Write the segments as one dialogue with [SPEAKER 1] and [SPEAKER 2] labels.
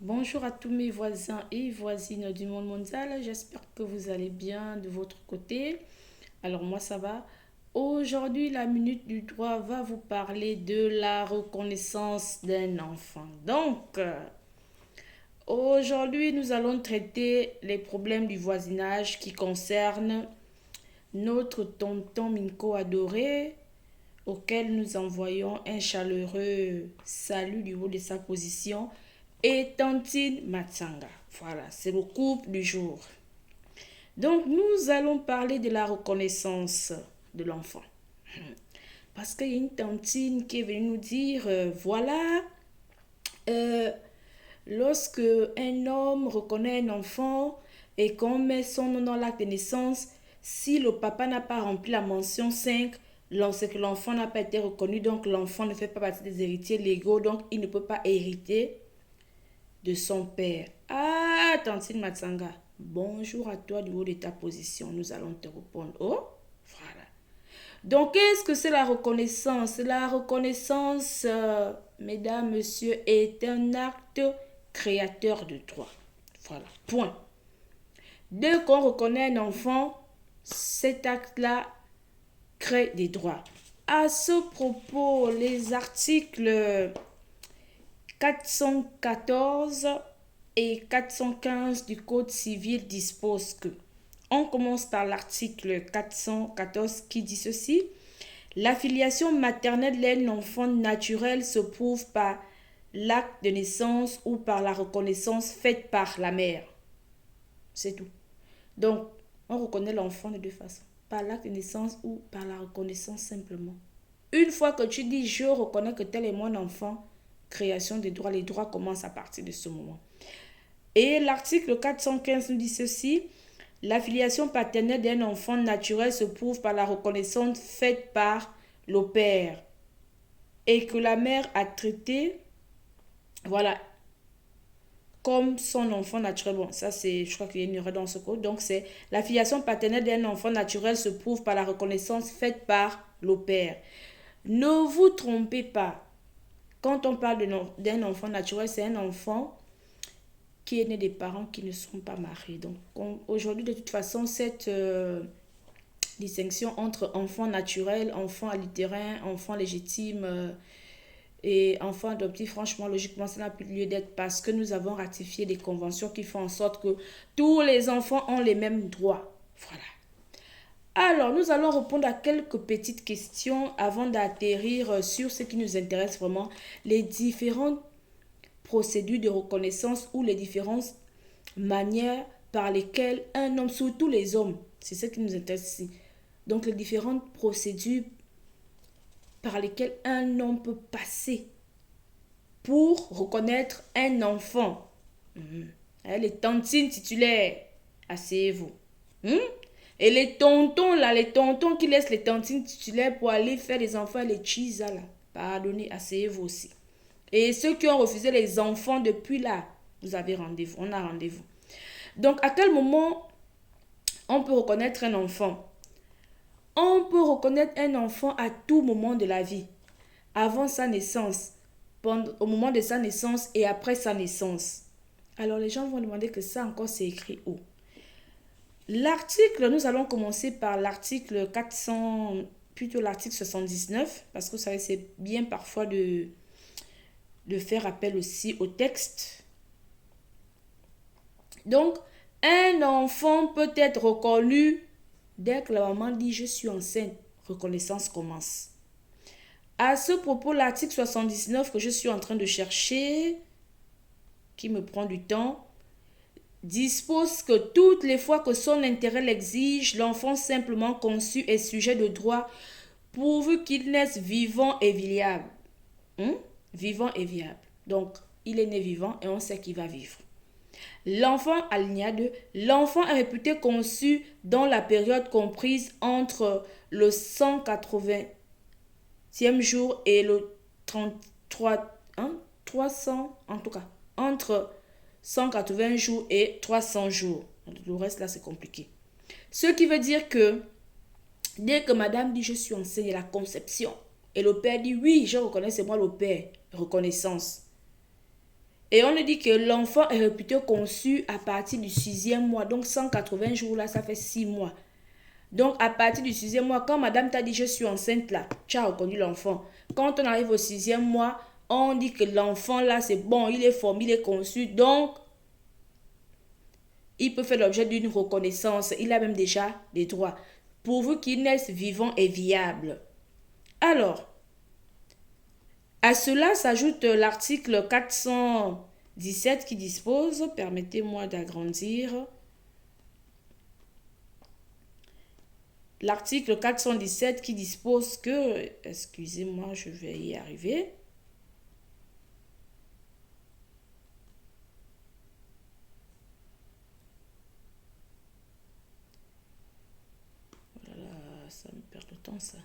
[SPEAKER 1] Bonjour à tous mes voisins et voisines du monde mondial. J'espère que vous allez bien de votre côté. Alors moi ça va. Aujourd'hui, la minute du droit va vous parler de la reconnaissance d'un enfant. Aujourd'hui, nous allons traiter les problèmes du voisinage qui concernent notre tonton Minko adoré, auquel nous envoyons un chaleureux salut du haut de sa position, et Tantine Matsanga. Voilà, c'est le couple du jour. Donc, nous allons parler de la reconnaissance de l'enfant. Parce qu'il y a une tantine qui est venue nous dire, voilà, euh, lorsque un homme reconnaît un enfant et qu'on met son nom dans l'acte de naissance, si le papa n'a pas rempli la mention 5, c'est que l'enfant n'a pas été reconnu, donc l'enfant ne fait pas partie des héritiers légaux, donc il ne peut pas hériter de son père. Ah, Tantine Matsanga, bonjour à toi du haut de ta position. Nous allons te répondre. Oh, voilà. Donc, qu'est-ce que c'est la reconnaissance? La reconnaissance, mesdames, messieurs, est un acte créateur de droit. Voilà, point. Dès qu'on reconnaît un enfant, cet acte-là crée des droits. À ce propos, les articles 414 et 415 du Code civil disposent que, on commence par l'article 414 qui dit ceci: la filiation maternelle d'un enfant naturel se prouve par l'acte de naissance ou par la reconnaissance faite par la mère. C'est tout. Donc, on reconnaît l'enfant de deux façons: par l'acte de naissance ou par la reconnaissance simplement. Une fois que tu dis je reconnais que tel est mon enfant, création des droits, les droits commencent à partir de ce moment. Et l'article 415 nous dit ceci: la filiation paternelle d'un enfant naturel se prouve par la reconnaissance faite par le père et que la mère a traité, voilà, comme son enfant naturel. Bon, ça c'est, je crois qu'il y a une erreur dans ce code. Donc c'est la filiation paternelle d'un enfant naturel se prouve par la reconnaissance faite par le père. Ne vous trompez pas. Quand on parle d'un enfant naturel, c'est un enfant qui est né des parents qui ne sont pas mariés. Donc aujourd'hui, de toute façon, cette distinction entre enfant naturel, enfant allitérin, enfant légitime et enfant adoptif, franchement, logiquement, ça n'a plus lieu d'être parce que nous avons ratifié des conventions qui font en sorte que tous les enfants ont les mêmes droits. Voilà. Alors, nous allons répondre à quelques petites questions avant d'atterrir sur ce qui nous intéresse vraiment, les différentes procédures de reconnaissance ou les différentes manières par lesquelles un homme, surtout les hommes, c'est ce qui nous intéresse ici, donc les différentes procédures par lesquelles un homme peut passer pour reconnaître un enfant. Les tantines titulaires, asseyez-vous. Hum? Et les tontons là, les tontons qui laissent les tantines titulaires pour aller faire les enfants, les cheese là, pardonnez, asseyez-vous aussi. Et ceux qui ont refusé les enfants depuis là, vous avez rendez-vous, on a rendez-vous. Donc, à quel moment on peut reconnaître un enfant? On peut reconnaître un enfant à tout moment de la vie. Avant sa naissance, au moment de sa naissance et après sa naissance. Alors, les gens vont demander que ça encore, c'est écrit où? L'article, nous allons commencer par l'article 400, plutôt l'article 79, parce que vous savez, c'est bien parfois de faire appel aussi au texte. Donc, un enfant peut être reconnu dès que la maman dit je suis enceinte. Reconnaissance commence. À ce propos, l'article 79 que je suis en train de chercher, qui me prend du temps, dispose que toutes les fois que son intérêt l'exige, l'enfant simplement conçu est sujet de droit pourvu qu'il naisse vivant et viable. Vivant et viable. Donc, il est né vivant et on sait qu'il va vivre. L'enfant, alinéa 2, l'enfant est réputé conçu dans la période comprise entre le 180e jour et le 33, 300, en tout cas, entre 180 jours et 300 jours. Le reste là, c'est compliqué. Ce qui veut dire que dès que madame dit je suis enceinte, il y a la conception. Et le père dit oui, je reconnais, c'est moi le père. Reconnaissance. Et on nous dit que l'enfant est réputé conçu à partir du 6e mois. Donc 180 jours là, ça fait 6 mois. Donc à partir du 6e mois, quand madame t'a dit je suis enceinte là, tu as reconnu l'enfant. Quand on arrive au 6e mois, on dit que l'enfant là c'est bon, il est formé, il est conçu. Donc il peut faire l'objet d'une reconnaissance. Il a même déjà des droits. Pourvu qu'il naisse vivant et viable. Alors, à cela s'ajoute l'article 417 qui dispose, permettez-moi d'agrandir, l'article 417 qui dispose que, excusez-moi, je vais y arriver. Voilà, ça me perd le temps ça.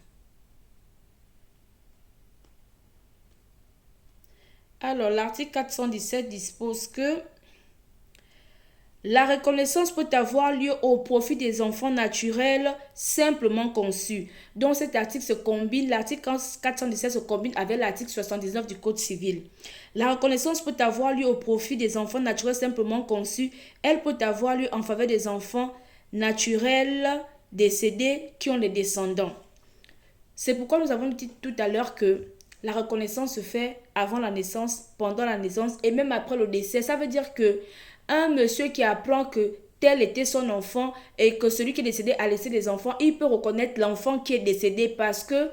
[SPEAKER 1] Alors, l'article 417 dispose que la reconnaissance peut avoir lieu au profit des enfants naturels simplement conçus. Donc cet article se combine, l'article 417 se combine avec l'article 79 du Code civil. La reconnaissance peut avoir lieu au profit des enfants naturels simplement conçus. Elle peut avoir lieu en faveur des enfants naturels décédés qui ont des descendants. C'est pourquoi nous avons dit tout à l'heure que la reconnaissance se fait avant la naissance, pendant la naissance et même après le décès. Ça veut dire que un monsieur qui apprend que tel était son enfant et que celui qui est décédé a laissé des enfants, il peut reconnaître l'enfant qui est décédé parce que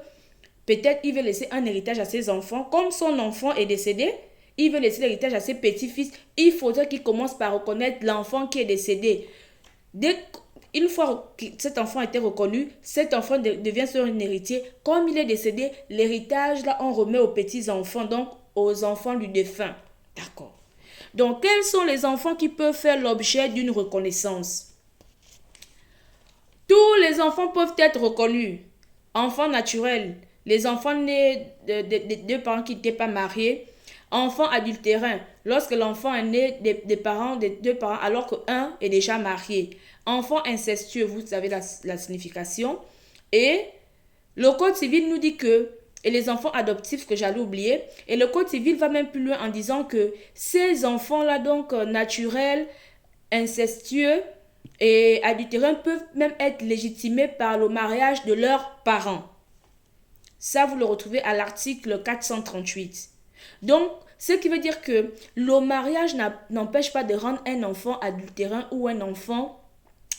[SPEAKER 1] peut-être il veut laisser un héritage à ses enfants. Comme son enfant est décédé, il veut laisser l'héritage à ses petits-fils. Il faudrait qu'il commence par reconnaître l'enfant qui est décédé. Une fois que cet enfant a été reconnu, cet enfant devient son héritier. Comme il est décédé, l'héritage, là, on remet aux petits-enfants, donc aux enfants du défunt. D'accord. Donc, quels sont les enfants qui peuvent faire l'objet d'une reconnaissance? Tous les enfants peuvent être reconnus. Enfants naturels, les enfants nés de deux parents qui n'étaient pas mariés. Enfants adultérins, lorsque l'enfant est né des parents, des deux parents, alors qu'un est déjà marié. Enfants incestueux, vous savez la signification. Et le Code civil nous dit que, et les enfants adoptifs que j'allais oublier, et le Code civil va même plus loin en disant que ces enfants-là, donc naturels, incestueux et adultérins, peuvent même être légitimés par le mariage de leurs parents. Ça, vous le retrouvez à l'article 438. Donc, ce qui veut dire que le mariage n'empêche pas de rendre un enfant adultérin ou un enfant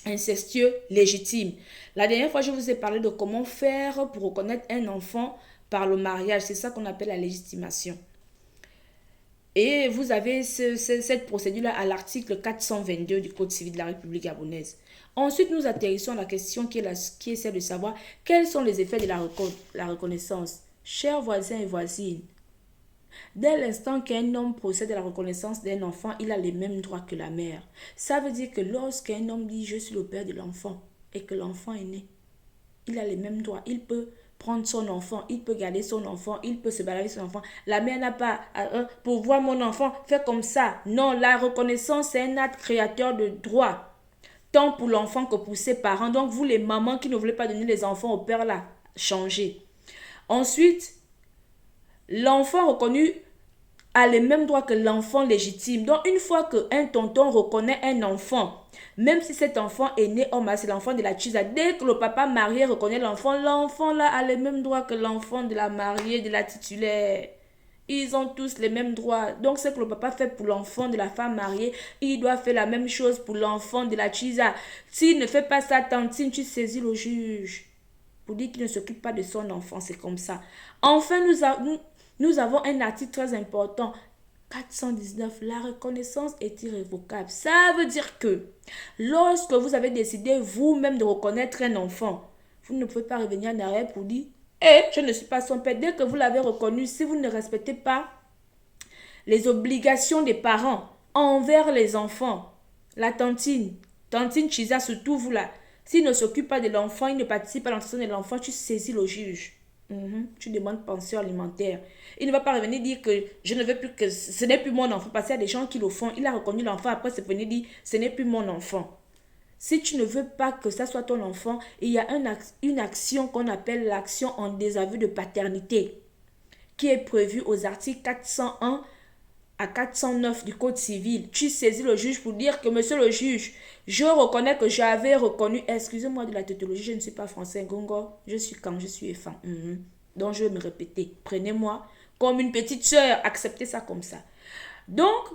[SPEAKER 1] incestueux légitime. La dernière fois, je vous ai parlé de comment faire pour reconnaître un enfant par le mariage. C'est ça qu'on appelle la légitimation. Et vous avez cette procédure-là à l'article 422 du Code civil de la République gabonaise. Ensuite, nous atterrissons à la question qui est celle de savoir quels sont les effets de la reconnaissance. Chers voisins et voisines, dès l'instant qu'un homme procède à la reconnaissance d'un enfant, il a les mêmes droits que la mère. Ça veut dire que lorsqu'un homme dit « je suis le père de l'enfant » et que l'enfant est né, il a les mêmes droits. Il peut prendre son enfant, il peut garder son enfant, il peut se balader avec son enfant. La mère n'a pas pour voir mon enfant, faire comme ça. Non, la reconnaissance, c'est un acte créateur de droit, tant pour l'enfant que pour ses parents. Donc, vous les mamans qui ne voulez pas donner les enfants au père, là, changez. Ensuite, l'enfant reconnu a les mêmes droits que l'enfant légitime. Donc, une fois qu'un tonton reconnaît un enfant, même si cet enfant est né homme, c'est l'enfant de la tchisa, dès que le papa marié reconnaît l'enfant, l'enfant là a les mêmes droits que l'enfant de la mariée, de la titulaire. Ils ont tous les mêmes droits. Donc, ce que le papa fait pour l'enfant de la femme mariée, il doit faire la même chose pour l'enfant de la tchisa. S'il ne fait pas ça, tantine, tu saisis le juge pour dire qu'il ne s'occupe pas de son enfant. C'est comme ça. Enfin, nous avons un article très important, 419, la reconnaissance est irrévocable. Ça veut dire que lorsque vous avez décidé vous-même de reconnaître un enfant, vous ne pouvez pas revenir en arrière pour dire « Eh, je ne suis pas son père ». Dès que vous l'avez reconnu, si vous ne respectez pas les obligations des parents envers les enfants, la tantine Chisa, surtout vous là, s'il ne s'occupe pas de l'enfant, il ne participe pas à l'entretien de l'enfant, tu saisis le juge. Tu demandes pension alimentaire. Il ne va pas revenir dire que je ne veux plus que ce n'est plus mon enfant. Parce qu'il y a des gens qui le font. Il a reconnu l'enfant. Après, c'est venu dire ce n'est plus mon enfant. Si tu ne veux pas que ça soit ton enfant, il y a une action qu'on appelle l'action en désaveu de paternité qui est prévue aux articles 401 à 409 du Code civil, tu saisis le juge pour dire que, monsieur le juge, je reconnais que j'avais reconnu, excusez-moi de la tautologie, je ne suis pas français, Gongo, je suis quand je suis fan. Donc, je vais me répéter, prenez-moi comme une petite sœur, acceptez ça comme ça. Donc,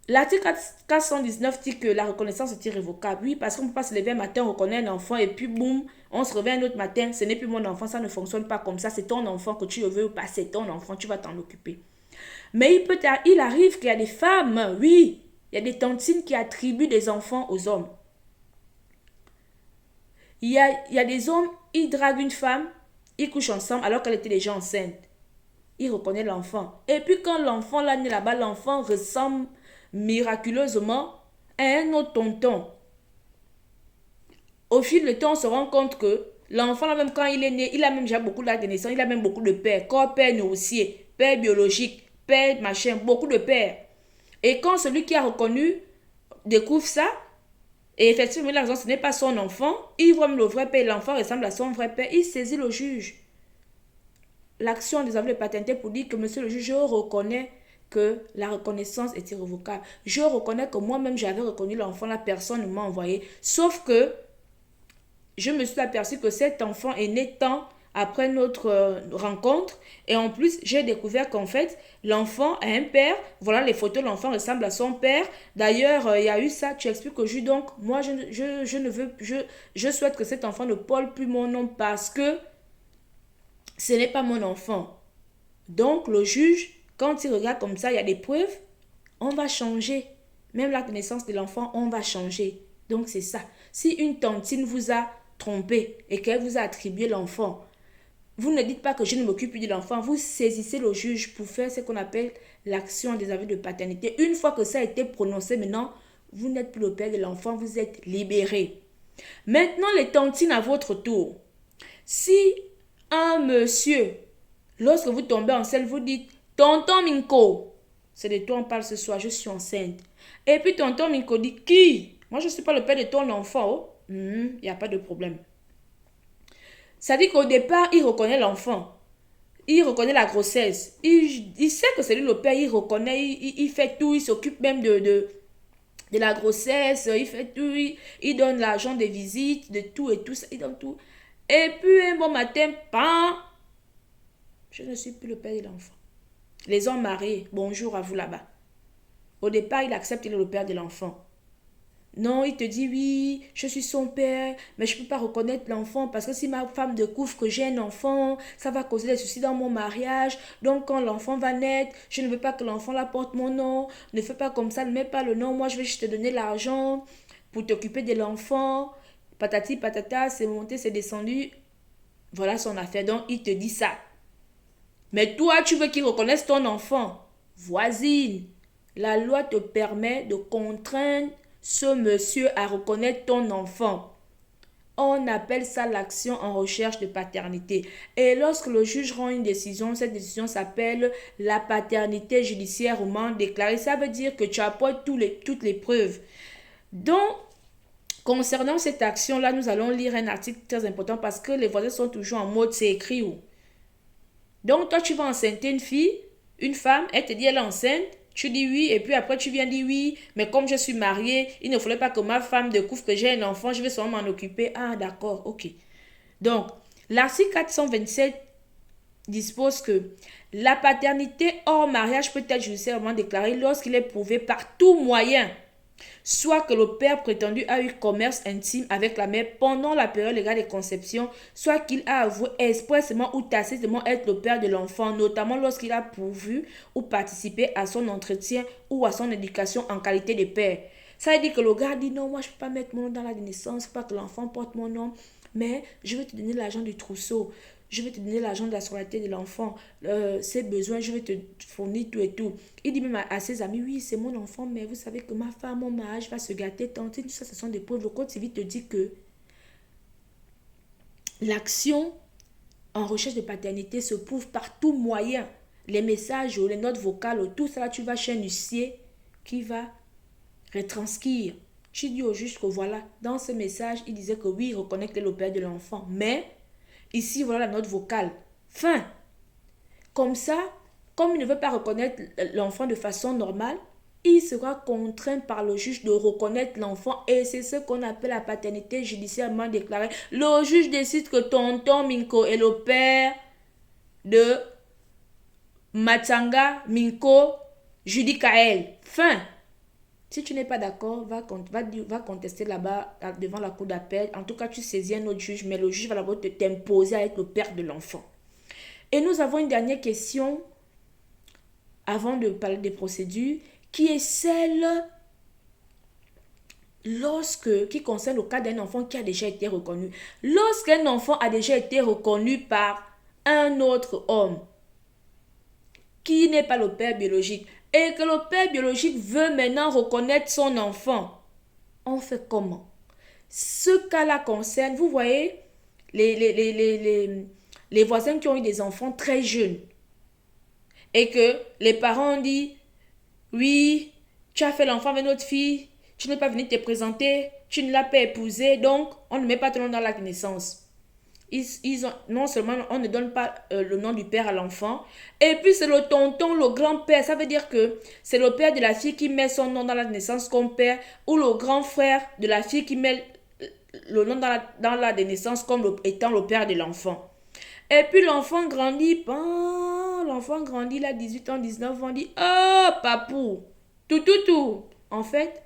[SPEAKER 1] l'article 419 dit que la reconnaissance est irrévocable. Oui, parce qu'on ne peut pas se lever un matin, on reconnaît un enfant et puis boum, on se réveille un autre matin, ce n'est plus mon enfant, ça ne fonctionne pas comme ça, c'est ton enfant, que tu le veux ou pas, c'est ton enfant, tu vas t'en occuper. Mais il arrive qu'il y a des femmes, oui, il y a des tantines qui attribuent des enfants aux hommes. Il y a des hommes, ils draguent une femme, ils couchent ensemble alors qu'elle était déjà enceinte. Il reconnaît l'enfant. Et puis quand l'enfant l'a né là-bas, l'enfant ressemble miraculeusement à un autre tonton. Au fil du temps, on se rend compte que l'enfant, là même quand il est né, il a même déjà beaucoup d'actes de naissance, il a même beaucoup de pères. Corps, père nourricier, père biologique, père machin, beaucoup de pères. Et quand celui qui a reconnu découvre ça, et effectivement, l'argent, ce n'est pas son enfant, il voit même le vrai père, l'enfant ressemble à son vrai père, il saisit le juge. L'action des aveux de paternité pour dire que, monsieur le juge, je reconnais que la reconnaissance est irrévocable. Je reconnais que moi-même, j'avais reconnu l'enfant, la personne m'a envoyé. Sauf que je me suis aperçu que cet enfant est né tant après notre rencontre. Et en plus, j'ai découvert qu'en fait, l'enfant a un père. Voilà les photos, l'enfant ressemble à son père. D'ailleurs, il y a eu ça, tu expliques au juge. Donc, moi, je souhaite que cet enfant ne porte plus mon nom parce que ce n'est pas mon enfant. Donc, le juge, quand il regarde comme ça, il y a des preuves, on va changer. Même la naissance de l'enfant, on va changer. Donc, c'est ça. Si une tantine vous a trompé et qu'elle vous a attribué l'enfant, vous ne dites pas que je ne m'occupe plus de l'enfant. Vous saisissez le juge pour faire ce qu'on appelle l'action des aveux de paternité. Une fois que ça a été prononcé, maintenant, vous n'êtes plus le père de l'enfant, vous êtes libéré. Maintenant, les tantines à votre tour. Si un monsieur, lorsque vous tombez enceinte, vous dites « Tonton Minko », c'est de toi on parle ce soir, je suis enceinte. Et puis tonton Minko dit « Qui ?» Moi, je ne suis pas le père de ton enfant. Oh. Il n'y a pas de problème. Ça dit qu'au départ, il reconnaît l'enfant. Il reconnaît la grossesse. Il sait que c'est lui le père, il reconnaît, il fait tout, il s'occupe même de la grossesse, il fait tout, il donne l'argent des visites, de tout et tout ça, il donne tout. Et puis un bon matin, pan, je ne suis plus le père de l'enfant. Les hommes mariés, bonjour à vous là-bas. Au départ, il accepte qu'il est le père de l'enfant. Non, il te dit oui, je suis son père, mais je ne peux pas reconnaître l'enfant parce que si ma femme découvre que j'ai un enfant, ça va causer des soucis dans mon mariage. Donc quand l'enfant va naître, je ne veux pas que l'enfant la porte mon nom. Ne fais pas comme ça, ne mets pas le nom. Moi, je vais juste te donner l'argent pour t'occuper de l'enfant. Patati patata, c'est monté, c'est descendu. Voilà son affaire. Donc il te dit ça. Mais toi, tu veux qu'il reconnaisse ton enfant. Voisine, la loi te permet de contraindre ce monsieur à reconnaître ton enfant. On appelle ça l'action en recherche de paternité. Et lorsque le juge rend une décision, cette décision s'appelle la paternité judiciairement déclarée. Ça veut dire que tu apportes toutes les preuves. Donc, concernant cette action-là, nous allons lire un article très important parce que les voisins sont toujours en mode c'est écrit où. Donc, toi, tu vas enceinter une fille, une femme, elle te dit elle est enceinte. Tu dis oui, et puis après tu viens dire oui, mais comme je suis mariée, il ne fallait pas que ma femme découvre que j'ai un enfant, je vais seulement m'en occuper. Ah, d'accord, ok. Donc, l'article 427 dispose que la paternité hors mariage peut être judiciairement déclarée lorsqu'il est prouvé par tout moyen, soit que le père prétendu a eu commerce intime avec la mère pendant la période légale de conception, soit qu'il a avoué expressément ou tacitement être le père de l'enfant, notamment lorsqu'il a pourvu ou participé à son entretien ou à son éducation en qualité de père. Ça veut dire que le gars dit non, moi je ne peux pas mettre mon nom dans la naissance, pas que l'enfant porte mon nom, mais je vais te donner l'argent du trousseau. Je vais te donner l'argent de la scolarité de l'enfant. Ses besoins, je vais te fournir tout et tout. Il dit même à ses amis, oui, c'est mon enfant, mais vous savez que ma femme, mon mariage va se gâter. Tant tout ça, ce sont des preuves. Le code civil te dit que l'action en recherche de paternité se prouve par tout moyen. Les messages, les notes vocales, tout ça, là, tu vas chez un huissier qui va retranscrire. Je dis au juge que voilà, dans ce message, il disait que oui, il reconnaît que le père de l'enfant, mais ici, voilà la note vocale. Fin. Comme ça, comme il ne veut pas reconnaître l'enfant de façon normale, il sera contraint par le juge de reconnaître l'enfant et c'est ce qu'on appelle la paternité judiciairement déclarée. Le juge décide que tonton Minko est le père de Matsanga Minko Judy Kael. Fin. Si tu n'es pas d'accord, va contester là-bas devant la cour d'appel. En tout cas, tu saisis un autre juge, mais le juge va d'abord t'imposer à être le père de l'enfant. Et nous avons une dernière question avant de parler des procédures, qui est celle qui concerne le cas d'un enfant qui a déjà été reconnu. Lorsqu'un enfant a déjà été reconnu par un autre homme qui n'est pas le père biologique et que le père biologique veut maintenant reconnaître son enfant, on fait comment? Ce cas-là concerne, vous voyez, les voisins qui ont eu des enfants très jeunes et que les parents ont dit, oui, tu as fait l'enfant avec notre fille, tu n'es pas venu te présenter, tu ne l'as pas épousé, donc on ne met pas ton nom dans l'acte de naissance. Non seulement on ne donne pas le nom du père à l'enfant, et puis c'est le tonton, le grand-père. Ça veut dire que c'est le père de la fille qui met son nom dans la naissance comme père, ou le grand frère de la fille qui met le nom dans la naissance comme étant le père de l'enfant. Et puis l'enfant grandit, il a 18 ans, 19 ans, dit, oh papou, tout. En fait,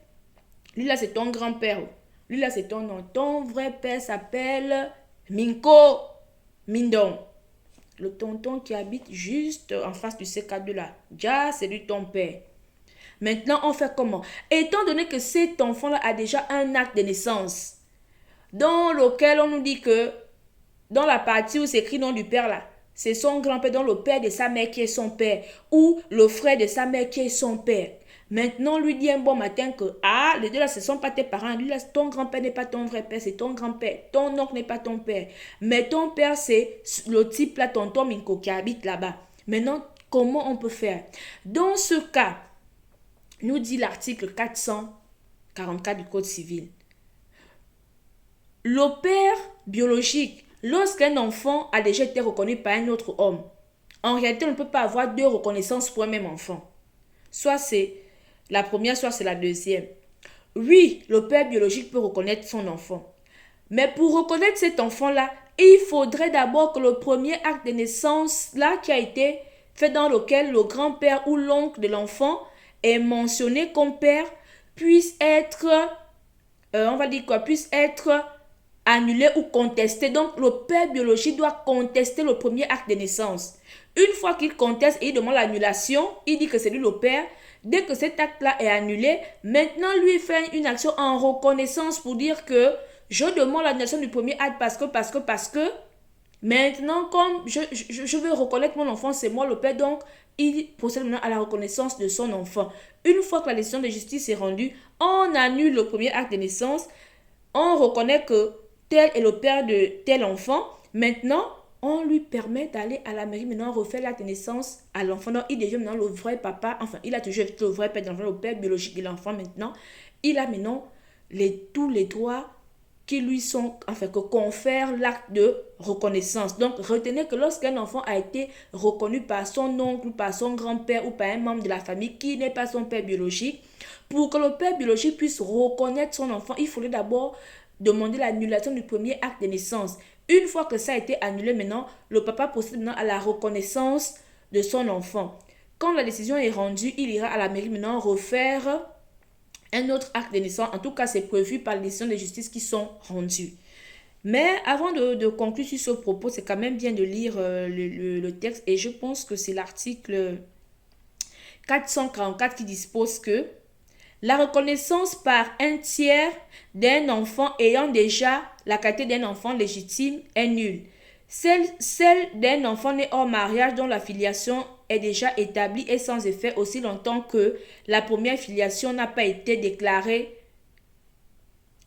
[SPEAKER 1] lui là c'est ton grand-père, lui là c'est ton nom. Ton vrai père s'appelle Minko Mindon. Le tonton qui habite juste en face du C4 là. Ja, c'est lui ton père. Maintenant, on fait comment? Étant donné que cet enfant-là a déjà un acte de naissance, dans lequel on nous dit que, dans la partie où c'est écrit nom du père là, c'est son grand-père, donc le père de sa mère qui est son père, ou le frère de sa mère qui est son père. Maintenant, lui dit un bon matin que, les deux là, ce ne sont pas tes parents. Lui là, ton grand-père n'est pas ton vrai père, c'est ton grand-père. Ton oncle n'est pas ton père. Mais ton père, c'est le type là, tonton Minko, qui habite là-bas. Maintenant, comment on peut faire? Dans ce cas, nous dit l'article 444 du Code civil. Le père biologique, lorsqu'un enfant a déjà été reconnu par un autre homme, en réalité, on ne peut pas avoir deux reconnaissances pour un même enfant. Soit c'est la première, soit c'est la deuxième. Oui, le père biologique peut reconnaître son enfant. Mais pour reconnaître cet enfant-là, il faudrait d'abord que le premier acte de naissance-là qui a été fait dans lequel le grand-père ou l'oncle de l'enfant est mentionné comme père puisse être, puisse être annulé ou contesté. Donc, le père biologique doit contester le premier acte de naissance. Une fois qu'il conteste et il demande l'annulation, il dit que c'est lui le père. Dès que cet acte-là est annulé, maintenant, lui fait une action en reconnaissance pour dire que je demande l'annulation du premier acte parce que, maintenant, comme je veux reconnaître mon enfant, c'est moi le père, donc il procède maintenant à la reconnaissance de son enfant. Une fois que la décision de justice est rendue, on annule le premier acte de naissance, on reconnaît que tel est le père de tel enfant. Maintenant, on lui permet d'aller à la mairie, maintenant refaire l'acte de naissance à l'enfant. Donc, il devient maintenant le vrai papa, enfin, il a toujours été le vrai père de l'enfant, le père biologique de l'enfant maintenant. Il a maintenant tous les droits qui lui sont, enfin, que confère l'acte de reconnaissance. Donc, retenez que lorsqu'un enfant a été reconnu par son oncle, ou par son grand-père, ou par un membre de la famille qui n'est pas son père biologique, pour que le père biologique puisse reconnaître son enfant, il faudrait d'abord demander l'annulation du premier acte de naissance. Une fois que ça a été annulé, maintenant, le papa procède maintenant à la reconnaissance de son enfant. Quand la décision est rendue, il ira à la mairie maintenant refaire un autre acte de naissance. En tout cas, c'est prévu par les décisions de justice qui sont rendues. Mais avant de conclure sur ce propos, c'est quand même bien de lire le texte. Et je pense que c'est l'article 444 qui dispose que la reconnaissance par un tiers d'un enfant ayant déjà la qualité d'un enfant légitime est nulle. Celle d'un enfant né hors mariage dont la filiation est déjà établie et sans effet aussi longtemps que la première filiation n'a pas été déclarée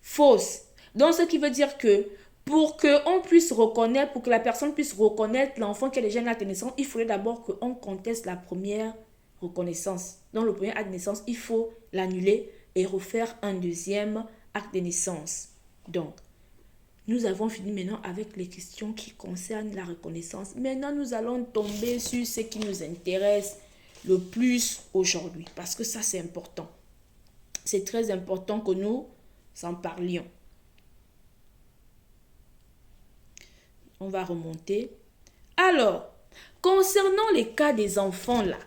[SPEAKER 1] fausse. Donc, ce qui veut dire que pour que la personne puisse reconnaître l'enfant qui a déjà une acte de naissance, il faudrait d'abord qu'on conteste la première reconnaissance. Dans le premier acte de naissance, il faut l'annuler et refaire un deuxième acte de naissance. Donc, Nous avons fini maintenant avec les questions qui concernent la reconnaissance. Maintenant, nous allons tomber sur ce qui nous intéresse le plus aujourd'hui. Parce que ça, c'est important. C'est très important que nous en parlions. On va remonter. Alors, concernant les cas des enfants là,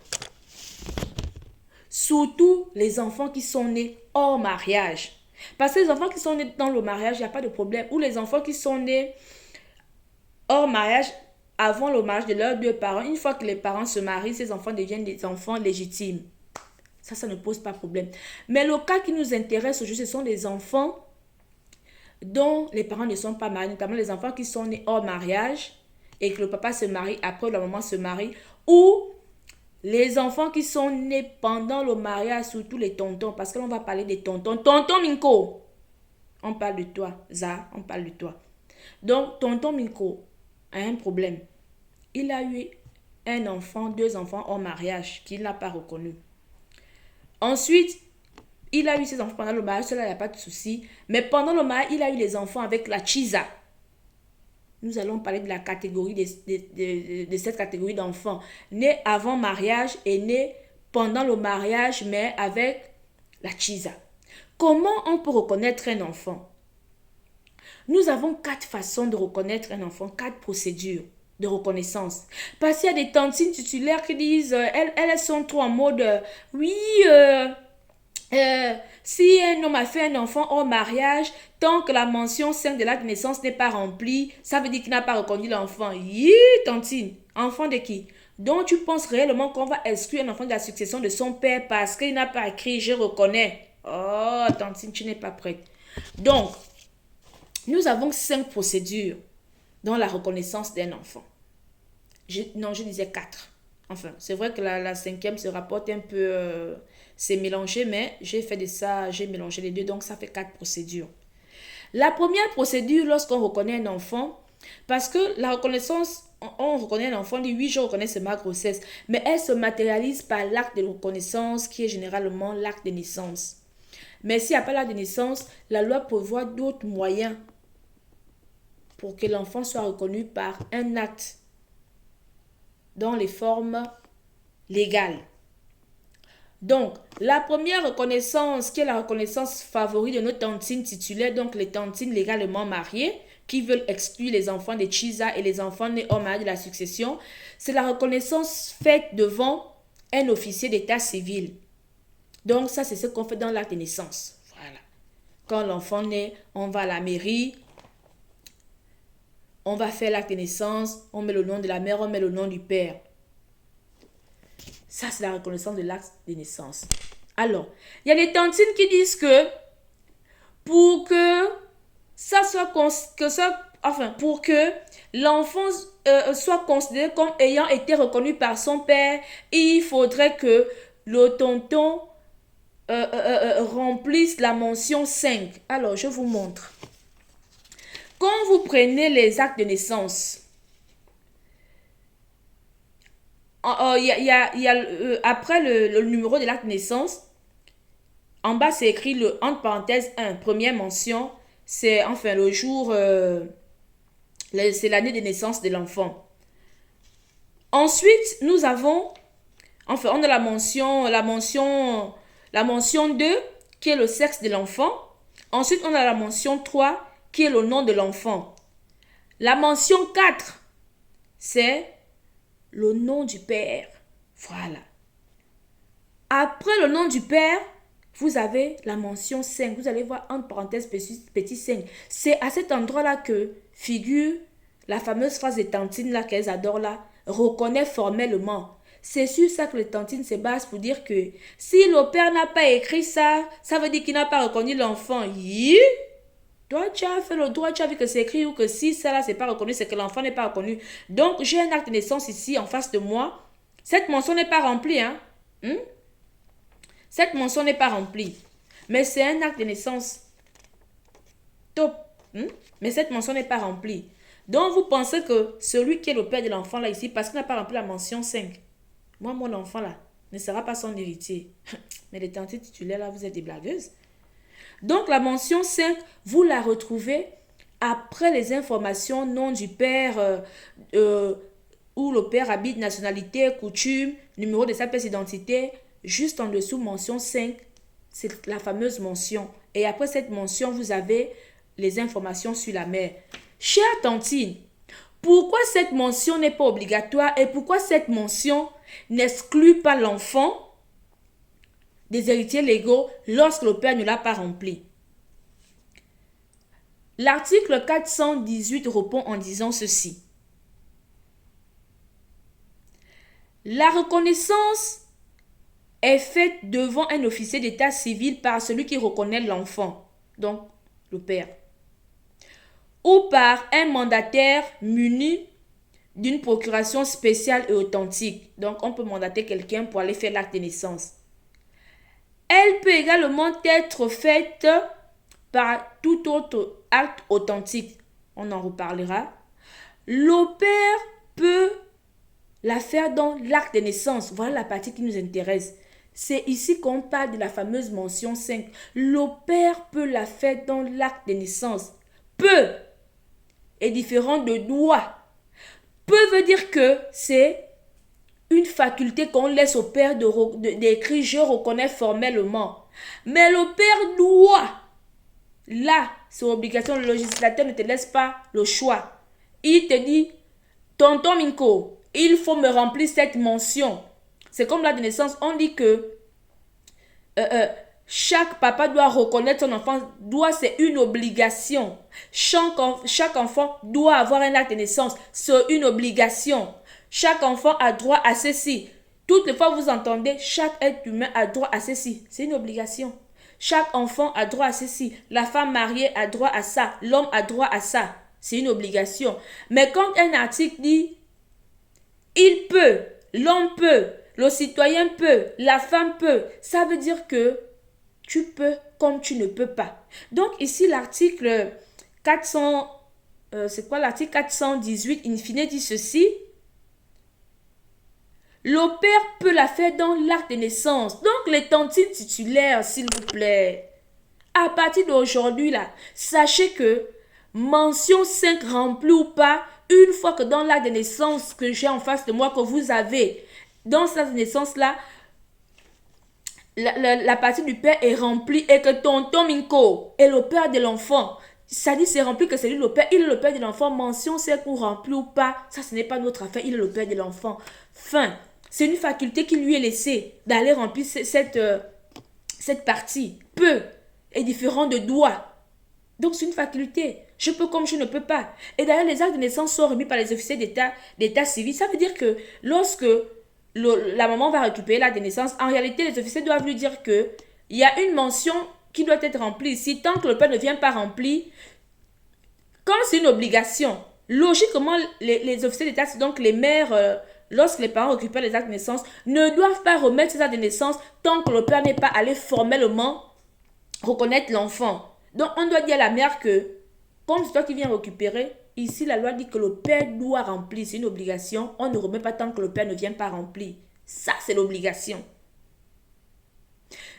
[SPEAKER 1] surtout les enfants qui sont nés hors mariage. Parce que les enfants qui sont nés dans le mariage, il n'y a pas de problème. Ou les enfants qui sont nés hors mariage, avant le mariage de leurs deux parents, une fois que les parents se marient, ces enfants deviennent des enfants légitimes. Ça ne pose pas de problème. Mais le cas qui nous intéresse aujourd'hui, ce sont les enfants dont les parents ne sont pas mariés, notamment les enfants qui sont nés hors mariage et que le papa se marie, après la maman se marie, ou les enfants qui sont nés pendant le mariage, surtout les tontons, parce que l'on va parler des tontons. Tonton Minko, on parle de toi. Za, on parle de toi. Donc, tonton Minko a un problème. Il a eu un enfant, deux enfants hors mariage qu'il n'a pas reconnu. Ensuite, il a eu ses enfants pendant le mariage, cela, il n'y a pas de souci. Mais pendant le mariage, il a eu les enfants avec la Chiza. Nous allons parler de la catégorie de cette catégorie d'enfants nés avant mariage et nés pendant le mariage, mais avec la Chiza. Comment on peut reconnaître un enfant? Nous avons 4 façons de reconnaître un enfant, 4 procédures de reconnaissance. Parce qu'il y a des tantines titulaires qui disent, elles sont trop en mode, oui, si un homme a fait un enfant hors mariage, tant que la mention 5 de l'acte de naissance n'est pas remplie, ça veut dire qu'il n'a pas reconnu l'enfant. Yi, tantine, enfant de qui? Donc tu penses réellement qu'on va exclure un enfant de la succession de son père parce qu'il n'a pas écrit je reconnais? Oh, tantine, tu n'es pas prête. Donc, nous avons 5 procédures dans la reconnaissance d'un enfant. Je disais 4. Enfin, c'est vrai que la 5e se rapporte un peu... c'est mélangé, mais j'ai fait de ça, j'ai mélangé les deux, donc ça fait 4 procédures. La première procédure, lorsqu'on reconnaît un enfant, parce que la reconnaissance, on reconnaît un enfant, dit oui, je reconnais c'est ma grossesse, mais elle se matérialise par l'acte de reconnaissance qui est généralement l'acte de naissance. Mais s'il n'y a pas l'acte de naissance, la loi prévoit d'autres moyens pour que l'enfant soit reconnu par un acte dans les formes légales. Donc, la première reconnaissance, qui est la reconnaissance favorite de nos tantines titulaires, donc les tantines légalement mariées, qui veulent exclure les enfants des Chiza et les enfants nés hors mariage de la succession, c'est la reconnaissance faite devant un officier d'état civil. Donc, ça, c'est ce qu'on fait dans l'acte de naissance. Voilà. Quand l'enfant naît, on va à la mairie, on va faire l'acte de naissance, on met le nom de la mère, on met le nom du père. Ça, c'est la reconnaissance de l'acte de naissance. Alors, il y a des tantines qui disent que pour que ça soit pour que l'enfant soit considéré comme ayant été reconnu par son père, il faudrait que le tonton remplisse la mention 5. Alors, je vous montre. Quand vous prenez les actes de naissance, après le numéro de l'acte de naissance, en bas c'est écrit entre parenthèses 1, première mention, c'est enfin le jour, c'est l'année de naissance de l'enfant. Ensuite, nous avons, enfin on a la mention 2 qui est le sexe de l'enfant. Ensuite, on a la mention 3 qui est le nom de l'enfant. La mention 4, c'est le nom du père. Voilà. Après le nom du père, vous avez la mention 5. Vous allez voir entre parenthèses petit 5. C'est à cet endroit-là que figure la fameuse phrase des tantines là qu'elles adorent là. Reconnaît formellement. C'est sur ça que les tantines se basent pour dire que si le père n'a pas écrit ça, ça veut dire qu'il n'a pas reconnu l'enfant. Toi, tu as fait le droit, tu as vu que c'est écrit ou que si ça là, c'est pas reconnu, c'est que l'enfant n'est pas reconnu. Donc, j'ai un acte de naissance ici en face de moi. Cette mention n'est pas remplie, hein. Cette mention n'est pas remplie. Mais c'est un acte de naissance. Top. Mais cette mention n'est pas remplie. Donc, vous pensez que celui qui est le père de l'enfant là ici, parce qu'il n'a pas rempli la mention 5, moi, mon enfant là, ne sera pas son héritier. Mais les tantines titulaires là, vous êtes des blagueuses. Donc, la mention 5, vous la retrouvez Après les informations, nom du père, où le père habite, nationalité, coutume, numéro de sa pièce d'identité, juste en dessous, mention 5, c'est la fameuse mention. Et après cette mention, vous avez les informations sur la mère. Chère Tantine, pourquoi cette mention n'est pas obligatoire et pourquoi cette mention n'exclut pas l'enfant des héritiers légaux lorsque le père ne l'a pas rempli? L'article 418 répond en disant ceci. La reconnaissance est faite devant un officier d'état civil par celui qui reconnaît l'enfant, donc le père, ou par un mandataire muni d'une procuration spéciale et authentique. Donc, on peut mandater quelqu'un pour aller faire l'acte de naissance. Elle peut également être faite par tout autre acte authentique. On en reparlera. Le père peut la faire dans l'acte de naissance. Voilà la partie qui nous intéresse. C'est ici qu'on parle de la fameuse mention 5. Le père peut la faire dans l'acte de naissance. Peut est différent de doit. Peut veut dire que c'est une faculté qu'on laisse au père d'écrire « je reconnais formellement ». Mais le père doit. Là, c'est obligation. Le législateur ne te laisse pas le choix. Il te dit « tonton Minko, il faut me remplir cette mention ». C'est comme l'acte de naissance. On dit que chaque papa doit reconnaître son enfant. Doit, c'est une obligation. Chaque enfant doit avoir un acte de naissance. C'est une obligation. Chaque enfant a droit à ceci. Toutes les fois vous entendez, chaque être humain a droit à ceci. C'est une obligation. Chaque enfant a droit à ceci. La femme mariée a droit à ça. L'homme a droit à ça. C'est une obligation. Mais quand un article dit, il peut, l'homme peut, le citoyen peut, la femme peut, ça veut dire que tu peux comme tu ne peux pas. Donc ici, l'article 418, in fine, dit ceci. Le père peut la faire dans l'acte de naissance. Donc, les tantines titulaires, s'il vous plaît. À partir d'aujourd'hui, là, sachez que mention 5 remplie ou pas, une fois que dans l'acte de naissance que j'ai en face de moi, que vous avez, dans cette acte de naissance-là, la partie du père est remplie et que tonton Minko est le père de l'enfant. Ça dit c'est rempli que c'est lui le père. Il est le père de l'enfant. Mention 5 ou remplie ou pas, ça ce n'est pas notre affaire. Il est le père de l'enfant. Fin. C'est une faculté qui lui est laissée d'aller remplir cette partie. Peut est différent de doit. Donc c'est une faculté. Je peux comme je ne peux pas. Et d'ailleurs, les actes de naissance sont remis par les officiers d'état civil. Ça veut dire que lorsque la maman va récupérer l'acte de naissance, en réalité, les officiers doivent lui dire que il y a une mention qui doit être remplie ici. Tant que le père ne vient pas remplir, comme c'est une obligation, logiquement, les officiers d'état, donc les mères, lorsque les parents récupèrent les actes de naissance, ne doivent pas remettre ces actes de naissance tant que le père n'est pas allé formellement reconnaître l'enfant. Donc, on doit dire à la mère que, comme c'est toi qui viens récupérer, ici, la loi dit que le père doit remplir. C'est une obligation. On ne remet pas tant que le père ne vient pas remplir. Ça, c'est l'obligation.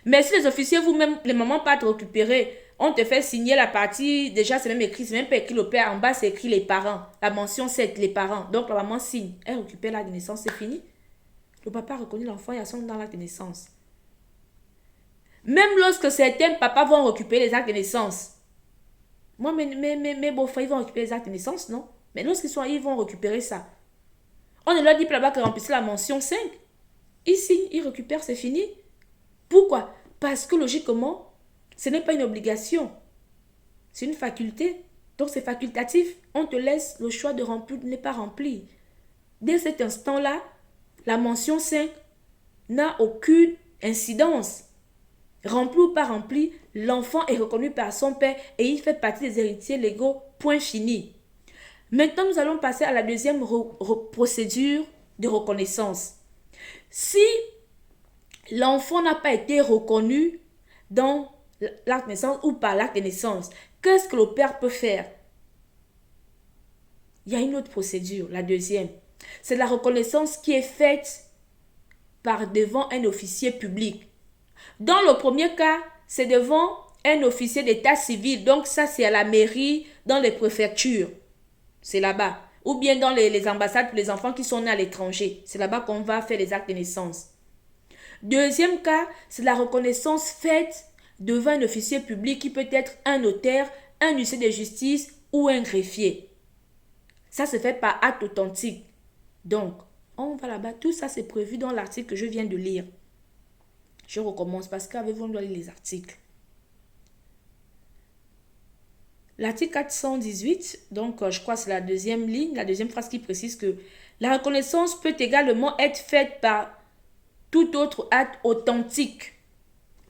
[SPEAKER 1] Mais si les officiers, vous-même, les mamans partent récupérer, on te fait signer la partie, déjà c'est même écrit, c'est même pas écrit le père, en bas c'est écrit les parents. La mention c'est les parents. Donc la maman signe, elle récupère l'acte de naissance, c'est fini. Le papa reconnaît l'enfant et a son nom dans l'acte de naissance. Même lorsque certains papas vont récupérer les actes de naissance. Moi, mes beaux-frères, ils vont récupérer les actes de naissance, non? Mais lorsqu'ils sont là, ils vont récupérer ça. On ne leur dit pas là-bas que remplissez la mention 5. Ils signent, ils récupèrent, c'est fini. Pourquoi? Parce que logiquement, ce n'est pas une obligation. C'est une faculté. Donc c'est facultatif. On te laisse le choix de remplir ou de ne pas remplir. Dès cet instant-là, la mention 5 n'a aucune incidence. Rempli ou pas rempli, l'enfant est reconnu par son père et il fait partie des héritiers légaux. Point fini. Maintenant, nous allons passer à la deuxième procédure de reconnaissance. Si l'enfant n'a pas été reconnu dans l'acte de naissance ou par l'acte de naissance, qu'est-ce que le père peut faire? Il y a une autre procédure, la deuxième. C'est la reconnaissance qui est faite par devant un officier public. Dans le premier cas, c'est devant un officier d'état civil. Donc ça, c'est à la mairie, dans les préfectures. C'est là-bas. Ou bien dans les ambassades pour les enfants qui sont nés à l'étranger. C'est là-bas qu'on va faire les actes de naissance. Deuxième cas, c'est la reconnaissance faite devant un officier public qui peut être un notaire, un huissier de justice ou un greffier. Ça se fait par acte authentique. Donc, on va là-bas. Tout ça, c'est prévu dans l'article que je viens de lire. Je recommence parce qu'avec vous, on doit lire les articles. L'article 418, donc je crois que c'est la deuxième ligne, la deuxième phrase qui précise que la reconnaissance peut également être faite par tout autre acte authentique.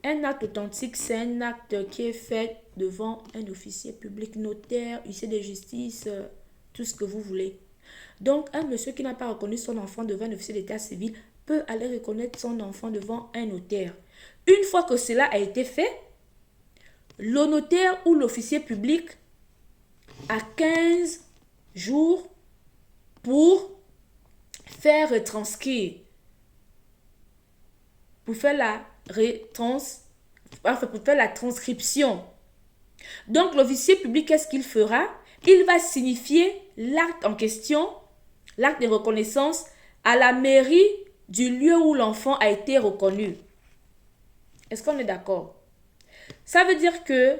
[SPEAKER 1] Un acte authentique, c'est un acte qui est fait devant un officier public, notaire, huissier de justice, tout ce que vous voulez. Donc, un monsieur qui n'a pas reconnu son enfant devant un officier d'état civil peut aller reconnaître son enfant devant un notaire. Une fois que cela a été fait, le notaire ou l'officier public a 15 jours pour faire retranscrire, pour faire la transcription. Donc, l'officier public, qu'est-ce qu'il fera? Il va signifier l'acte en question, l'acte de reconnaissance, à la mairie du lieu où l'enfant a été reconnu. Est-ce qu'on est d'accord? Ça veut dire que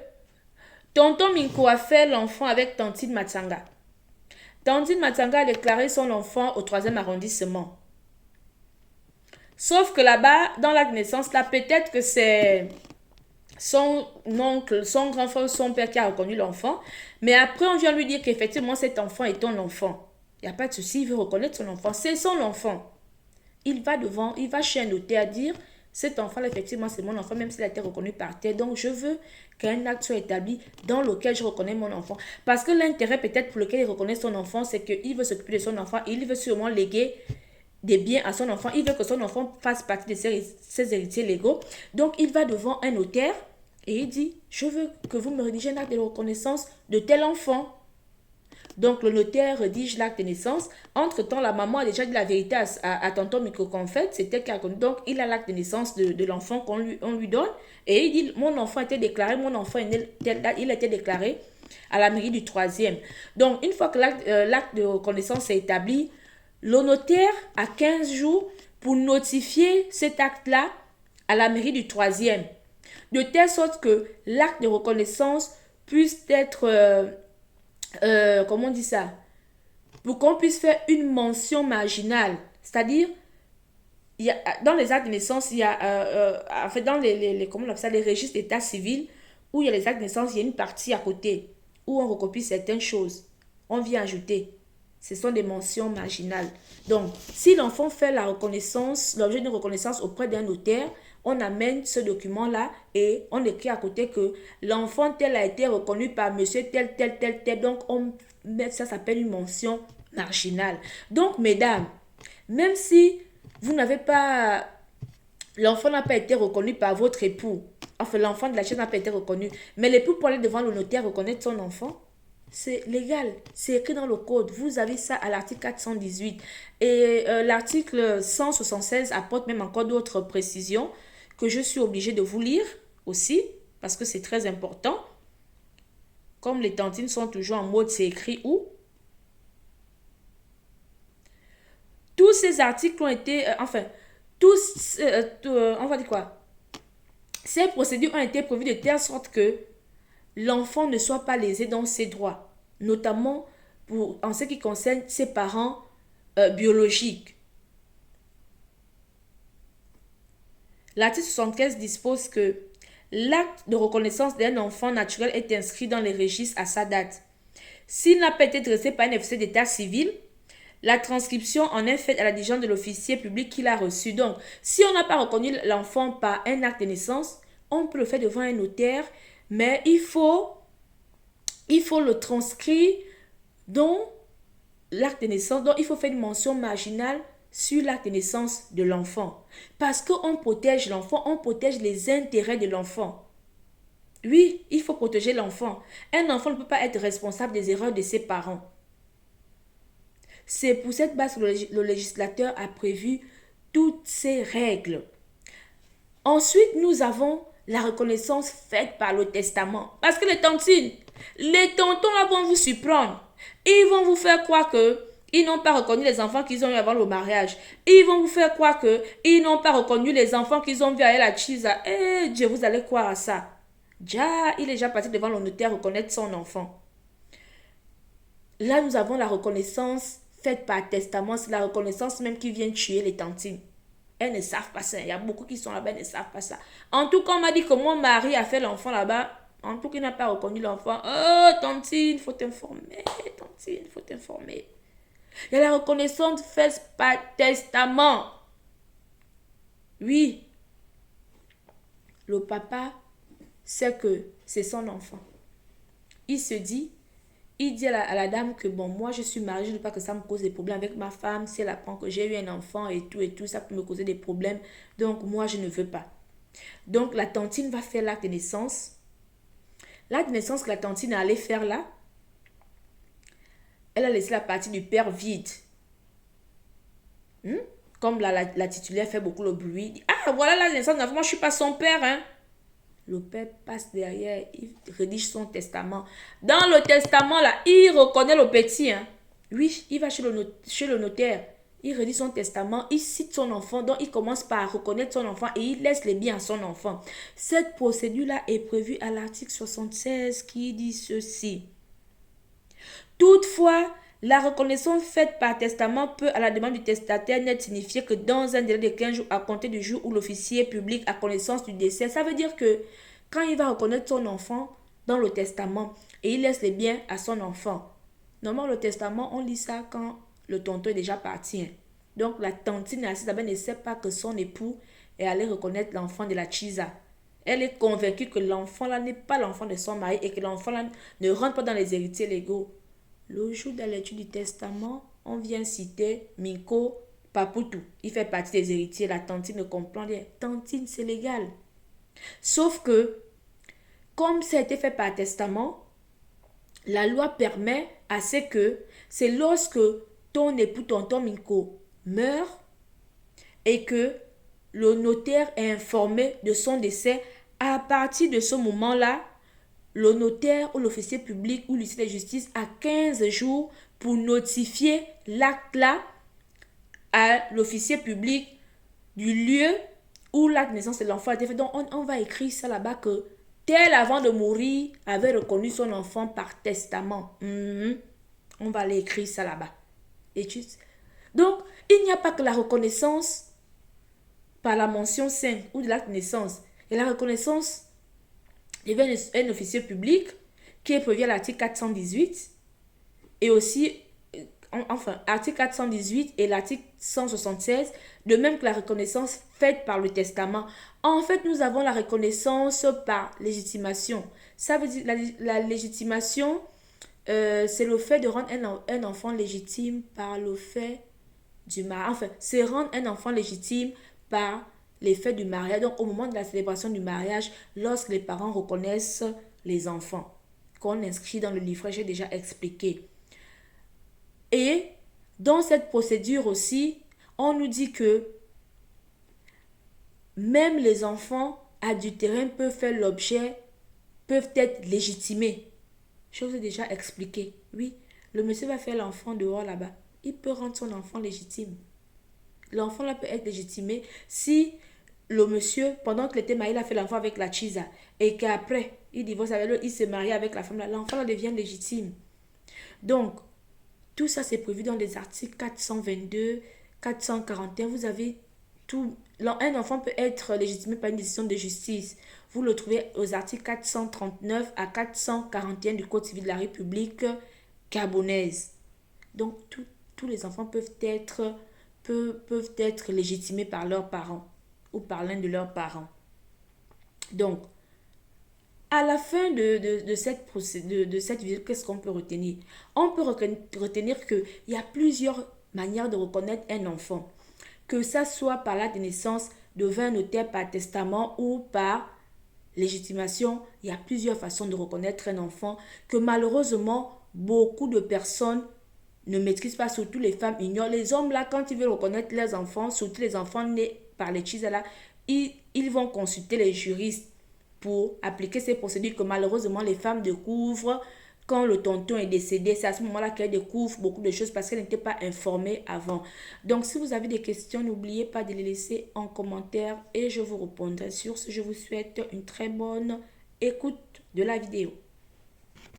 [SPEAKER 1] tonton Minko a fait l'enfant avec Tantine Matsanga. Tantine Matsanga a déclaré son enfant au 3e arrondissement. Sauf que là-bas, dans l'acte de naissance, là, peut-être que c'est son oncle, son grand frère, son père qui a reconnu l'enfant. Mais après, on vient lui dire qu'effectivement, cet enfant est ton enfant. Il n'y a pas de souci, il veut reconnaître son enfant. C'est son enfant. Il va chez un notaire dire, cet enfant, effectivement, c'est mon enfant, même s'il a été reconnu par terre. Donc, je veux qu'un acte soit établi dans lequel je reconnais mon enfant. Parce que l'intérêt peut-être pour lequel il reconnaît son enfant, c'est qu'il veut s'occuper de son enfant. Il veut sûrement léguer des biens à son enfant. Il veut que son enfant fasse partie de ses héritiers légaux. Donc, il va devant un notaire et il dit, je veux que vous me rédigez un acte de reconnaissance de tel enfant. Donc, le notaire rédige l'acte de naissance. Entre-temps, la maman a déjà dit la vérité à tonton Miko qu'en fait, c'était qu'elle a connu. Donc, il a l'acte de naissance de l'enfant qu'on lui donne. Et il dit, mon enfant a été déclaré, il a été déclaré à la mairie du 3e. Donc, une fois que l'acte de reconnaissance est établi, le notaire a 15 jours pour notifier cet acte-là à la mairie du 3e. De telle sorte que l'acte de reconnaissance puisse être... comment on dit ça? Pour qu'on puisse faire une mention marginale. C'est-à-dire, dans les actes de naissance, il y a, en fait, dans comment on appelle ça, les registres d'état civil, où il y a les actes de naissance, il y a une partie à côté, où on recopie certaines choses. On vient ajouter. Ce sont des mentions marginales. Donc, si l'enfant fait la reconnaissance, l'objet d'une reconnaissance auprès d'un notaire, on amène ce document-là et on écrit à côté que l'enfant tel a été reconnu par monsieur tel, tel, tel, tel. Donc, ça s'appelle une mention marginale. Donc, mesdames, même si vous n'avez pas... L'enfant n'a pas été reconnu par votre époux. Enfin, l'enfant de la chaise n'a pas été reconnu. Mais l'époux peut aller devant le notaire reconnaître son enfant. C'est légal, c'est écrit dans le code. Vous avez ça à l'article 418. Et l'article 176 apporte même encore d'autres précisions que je suis obligée de vous lire aussi, parce que c'est très important. Comme les tantines sont toujours en mode c'est écrit où. Tous ces articles ont été, on va dire quoi? Ces procédures ont été prévues de telle sorte que l'enfant ne soit pas lésé dans ses droits, notamment en ce qui concerne ses parents biologiques. L'article 75 dispose que l'acte de reconnaissance d'un enfant naturel est inscrit dans les registres à sa date. S'il n'a pas été dressé par un officier d'état civil, la transcription en est faite à la diligence de l'officier public qui l'a reçu. Donc, si on n'a pas reconnu l'enfant par un acte de naissance, on peut le faire devant un notaire, mais il faut le transcrire dans l'acte de naissance. Donc, il faut faire une mention marginale sur l'acte de naissance de l'enfant. Parce qu'on protège l'enfant, on protège les intérêts de l'enfant. Oui, il faut protéger l'enfant. Un enfant ne peut pas être responsable des erreurs de ses parents. C'est pour cette base que le législateur a prévu toutes ces règles. Ensuite, nous avons la reconnaissance faite par le testament. Parce que les tontines, les tontons là vont vous surprendre. Ils vont vous faire croire que ils n'ont pas reconnu les enfants qu'ils ont eu avant le mariage. Ils vont vous faire croire que ils n'ont pas reconnu les enfants qu'ils ont vus avec la chisa. Eh Dieu, vous allez croire à ça. Déjà, il est déjà parti devant le notaire reconnaître son enfant. Là, nous avons la reconnaissance faite par testament. C'est la reconnaissance même qui vient tuer les tantines. Elles ne savent pas ça. Il y a beaucoup qui sont là-bas, elles ne savent pas ça. En tout cas, on m'a dit que mon mari a fait l'enfant là-bas. En tout cas, il n'a pas reconnu l'enfant. Oh, tantine, il faut t'informer. Tantine, il faut t'informer. Il y a la reconnaissance faite par testament. Oui. Le papa sait que c'est son enfant. Il se dit, il dit à la dame que bon, moi je suis mariée, je ne veux pas que ça me cause des problèmes avec ma femme. Si elle apprend que j'ai eu un enfant et tout, ça peut me causer des problèmes. Donc moi je ne veux pas. Donc la tantine va faire l'acte de naissance. L'acte de naissance que la tantine est allée faire là, elle a laissé la partie du père vide. Comme la titulaire fait beaucoup le bruit. Ah, voilà la naissance de l'enfant, moi je ne suis pas son père. Hein. Le père passe derrière, il rédige son testament. Dans le testament, là, il reconnaît le petit. Hein. Oui, il va chez le notaire. Il rédige son testament, il cite son enfant. Donc, il commence par reconnaître son enfant et il laisse les biens à son enfant. Cette procédure-là est prévue à l'article 76 qui dit ceci. Toutefois, la reconnaissance faite par testament peut, à la demande du testataire, n'être signifiée que dans un délai de 15 jours à compter du jour où l'officier public a connaissance du décès. Ça veut dire que quand il va reconnaître son enfant dans le testament et il laisse les biens à son enfant, normalement le testament, on lit ça quand le tonton est déjà parti. Donc la tantine elle ne sait pas que son époux est allé reconnaître l'enfant de la chisa. Elle est convaincue que l'enfant là n'est pas l'enfant de son mari et que l'enfant là ne rentre pas dans les héritiers légaux. Le jour de l'étude du testament, on vient citer Minko Papoutou. Il fait partie des héritiers. La tantine ne comprend rien. Tantine, c'est légal. Sauf que, comme ça a été fait par testament, la loi permet à ce que c'est lorsque ton époux, tonton Minko, meurt et que le notaire est informé de son décès, à partir de ce moment-là, le notaire ou l'officier public ou l'huissier de justice a 15 jours pour notifier l'acte-là à l'officier public du lieu où l'acte de naissance de l'enfant a été fait. Donc, on va écrire ça là-bas que tel avant de mourir avait reconnu son enfant par testament. On va aller écrire ça là-bas. Donc, il n'y a pas que la reconnaissance par la mention 5 ou de l'acte de naissance. Et la reconnaissance devient un officier public qui est prévu à l'article 418 et aussi, article 418 et l'article 176, de même que la reconnaissance faite par le testament. En fait, nous avons la reconnaissance par légitimation. Ça veut dire la légitimation, c'est le fait de rendre un enfant légitime par le fait du mariage. Enfin, c'est rendre un enfant légitime par l'effet du mariage. Donc, au moment de la célébration du mariage, lorsque les parents reconnaissent les enfants, qu'on inscrit dans le livret, j'ai déjà expliqué. Et dans cette procédure aussi, on nous dit que même les enfants adultérins peuvent être légitimés. Je vous ai déjà expliqué. Oui, le monsieur va faire l'enfant dehors là-bas. Il peut rendre son enfant légitime. L'enfant là peut être légitimé si le monsieur, pendant qu'il était marié, il a fait l'enfant avec la chisa et qu'après, il divorce avec lui, il s'est marié avec la femme là. L'enfant là devient légitime. Donc, tout ça c'est prévu dans les articles 422, 441. Vous avez tout. Un enfant peut être légitimé par une décision de justice. Vous le trouvez aux articles 439 à 441 du Code civil de la République gabonaise. Donc, tous les enfants peuvent être légitimés par leurs parents ou par l'un de leurs parents. Donc, à la fin de cette vidéo, qu'est-ce qu'on peut retenir? On peut retenir qu'il y a plusieurs manières de reconnaître un enfant. Que ça soit par l'acte de naissance, devant un notaire, par testament ou par légitimation, il y a plusieurs façons de reconnaître un enfant que malheureusement, beaucoup de personnes ne maîtrisent pas, surtout les femmes ignorent. Les hommes là, quand ils veulent reconnaître leurs enfants, surtout les enfants nés par les chisa là, ils vont consulter les juristes. pour appliquer ces procédures que malheureusement les femmes découvrent quand le tonton est décédé. C'est à ce moment-là qu'elles découvrent beaucoup de choses parce qu'elles n'étaient pas informées avant. Donc, si vous avez des questions, n'oubliez pas de les laisser en commentaire et je vous répondrai. Sur ce, je vous souhaite une très bonne écoute de la vidéo.